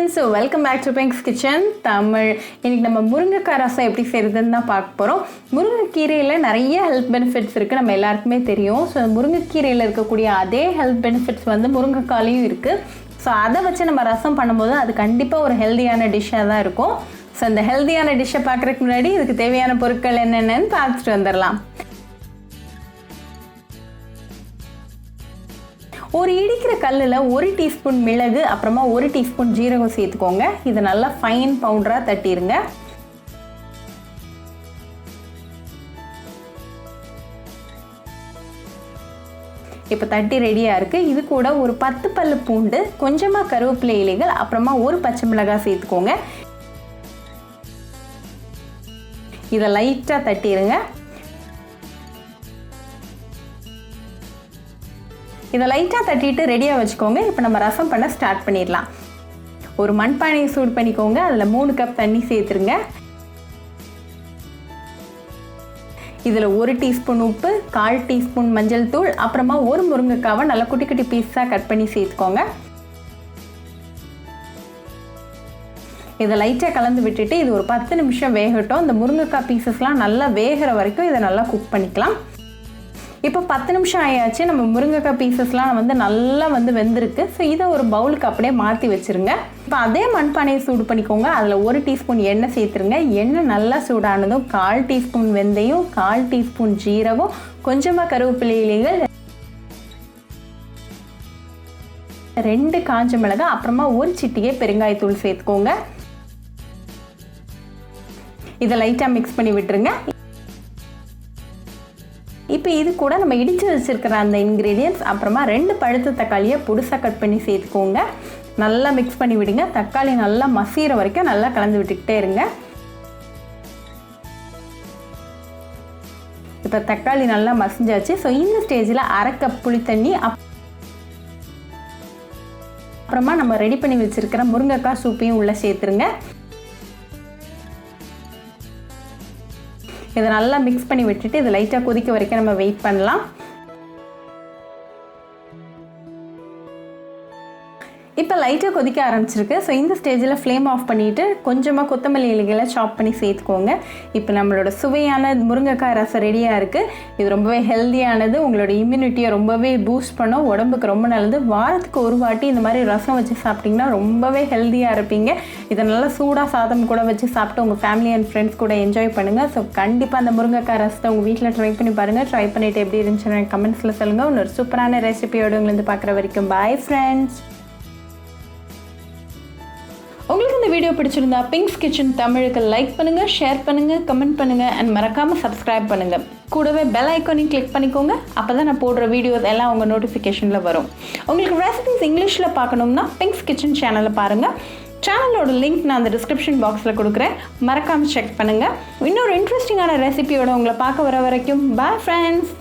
friends, so welcome back to Pink's Kitchen Tamil. இன்னைக்கு நம்ம முருங்கைக்காய் ரசம் எப்படி செய்யறதுன்னு தான் பார்க்க போறோம். முருங்கைக்கீரையில நிறைய ஹெல்த் பெனிஃபிட்ஸ் இருக்கு, நம்ம எல்லாருக்குமே தெரியும். ஸோ முருங்கைக்கீரையில இருக்கக்கூடிய அதே ஹெல்த் பெனிஃபிட்ஸ் வந்து முருங்கைக்காயிலையும் இருக்கு. ஸோ அதை வச்சு நம்ம ரசம் பண்ணும்போது அது கண்டிப்பாக ஒரு ஹெல்தியான டிஷ்ஷாக தான் இருக்கும். ஸோ இந்த ஹெல்தியான டிஷ்ஷை பார்க்குறதுக்கு முன்னாடி இதுக்கு தேவையான பொருட்கள் என்னென்னு பார்த்துட்டு வந்துடலாம். ஒரு இடிக்கிற கல்லில் 1 டீஸ்பூன் மிளகு, அப்புறமா 1 டீஸ்பூன் ஜீரகம் சேர்த்துக்கோங்க. இது நல்லா ஃபைன் பவுடராக தட்டிடுங்க. இப்போ தட்டி ரெடியாக இருக்குது. இது கூட ஒரு 10 பல்லு பூண்டு, கொஞ்சமாக கருவேப்பிலை இலைகள், அப்புறமா 1 பச்சை மிளகாய் சேர்த்துக்கோங்க. இதை லைட்டாக தட்டிடுங்க. இதை லைட்டாக தட்டிட்டு ரெடியாக வச்சுக்கோங்க. இப்போ நம்ம ரசம் பண்ண ஸ்டார்ட் பண்ணிடலாம். ஒரு மண்பானையை சூடு பண்ணிக்கோங்க. அதில் 3 கப் தண்ணி சேர்த்துருங்க. இதில் 1 டீஸ்பூன் உப்பு, 1/4 டீஸ்பூன் மஞ்சள் தூள், அப்புறமா 1 முருங்கைக்காவை நல்லா குட்டி குட்டி பீஸாக கட் பண்ணி சேர்த்துக்கோங்க. இதை லைட்டாக கலந்து விட்டுட்டு இது ஒரு 10 நிமிஷம் வேகட்டும். இந்த முருங்கைக்காய் பீசஸ்லாம் நல்லா வேகிற வரைக்கும் இதை நல்லா குக் பண்ணிக்கலாம். இப்போ 10 நிமிஷம் ஆயாச்சு. நம்ம முருங்கைக்காய் பீசஸ்லாம் நல்லா வெந்திருக்கு. ஸோ இதை ஒரு பவுலுக்கு அப்படியே மாற்றி வச்சுருங்க. இப்போ அதே மண்பானையை சூடு பண்ணிக்கோங்க. அதில் 1 டீஸ்பூன் எண்ணெய் சேர்த்துருங்க. எண்ணெய் நல்லா சூடானதும் 1/4 டீஸ்பூன் வெந்தயம், 1/4 டீஸ்பூன் ஜீரகம், கொஞ்சமாக கருவேப்பிலை இலைகள், 2 காஞ்ச மிளகாய், அப்புறமா 1 சிட்டிகை பெருங்காயத்தூள் சேர்த்துக்கோங்க. இதை லைட்டாக மிக்ஸ் பண்ணி விட்டுருங்க. இப்போ இது கூட நம்ம இடித்து வச்சுருக்கிற அந்த இன்க்ரீடியன்ட்ஸ், அப்புறமா 2 பழுத்த தக்காளியை பொடிசாக கட் பண்ணி சேர்த்துக்கோங்க. நல்லா மிக்ஸ் பண்ணி விடுங்க. தக்காளி நல்லா மசிகிற வரைக்கும் நல்லா கலந்து விட்டுக்கிட்டே இருங்க. இப்போ தக்காளி நல்லா மசிஞ்சாச்சு. ஸோ இந்த ஸ்டேஜில் 1/2 கப் புளி தண்ணி, அப்புறமா நம்ம ரெடி பண்ணி வச்சுருக்கிற முருங்கைக்காய் சூப்பையும் உள்ளே சேர்த்துருங்க. இதை நல்லா மிக்ஸ் பண்ணி விட்டுட்டு இது லைட்டாக கொதிக்க வரைக்கும் நம்ம வெயிட் பண்ணலாம். இப்போ லைட்டாக கொதிக்க ஆரம்பிச்சிருக்கு. ஸோ இந்த ஸ்டேஜில் ஃப்ளேம் ஆஃப் பண்ணிவிட்டு கொஞ்சமாக கொத்தமல்லி இலைகளை சாப் பண்ணி சேர்த்துக்கோங்க. இப்போ நம்மளோட சுவையான முருங்கைக்காய் ரசம் ரெடியாக இருக்குது. இது ரொம்பவே ஹெல்த்தியானது, உங்களோட இம்யூனிட்டியை ரொம்பவே பூஸ்ட் பண்ணும், உடம்புக்கு ரொம்ப நல்லது. வாரத்துக்கு ஒரு வாட்டி இந்த மாதிரி ரசம் வச்சு சாப்பிட்டிங்கன்னா ரொம்பவே ஹெல்த்தியாக இருப்பீங்க. இதை நல்லா சூடாக சாதம் கூட வச்சு சாப்பிட்டு உங்கள் ஃபேமிலி அண்ட் ஃப்ரெண்ட்ஸ் கூட என்ஜாய் பண்ணுங்கள். ஸோ கண்டிப்பாக அந்த முருங்கைக்காய் ரசத்தை உங்கள் வீட்டில் ட்ரை பண்ணி பாருங்கள். ட்ரை பண்ணிவிட்டு எப்படி இருந்துச்சுன்னு கமெண்ட்ஸில் சொல்லுங்கள். இன்னொரு சூப்பரான ரெசிபியோடு உங்களை பார்க்குற வரைக்கும் பாய் ஃப்ரெண்ட்ஸ். உங்களுக்கு இந்த வீடியோ பிடிச்சிருந்தா பிங்க்ஸ் கிச்சன் தமிழுக்கு லைக் பண்ணுங்கள், ஷேர் பண்ணுங்கள், கமெண்ட் பண்ணுங்கள் அண்ட் மறக்காமல் சப்ஸ்கிரைப் பண்ணுங்கள். கூடவே பெல் ஐக்கானையும் கிளிக் பண்ணிக்கோங்க. அப்போ தான் நான் போடுற வீடியோஸ் எல்லாம் உங்கள் நோட்டிஃபிகேஷனில் வரும். உங்களுக்கு ரெசிபிஸ் இங்கிலீஷில் பார்க்கணும்னா பிங்க்ஸ் கிச்சன் சேனலை பாருங்கள். சேனலோட லிங்க் நான் அந்த டிஸ்கிரிப்ஷன் பாக்ஸில் கொடுக்குறேன். மறக்காமல் செக் பண்ணுங்கள். இன்னொரு இன்ட்ரெஸ்டிங்கான ரெசிபியோட உங்களை பார்க்க வர வரைக்கும் பாய் ஃப்ரெண்ட்ஸ்.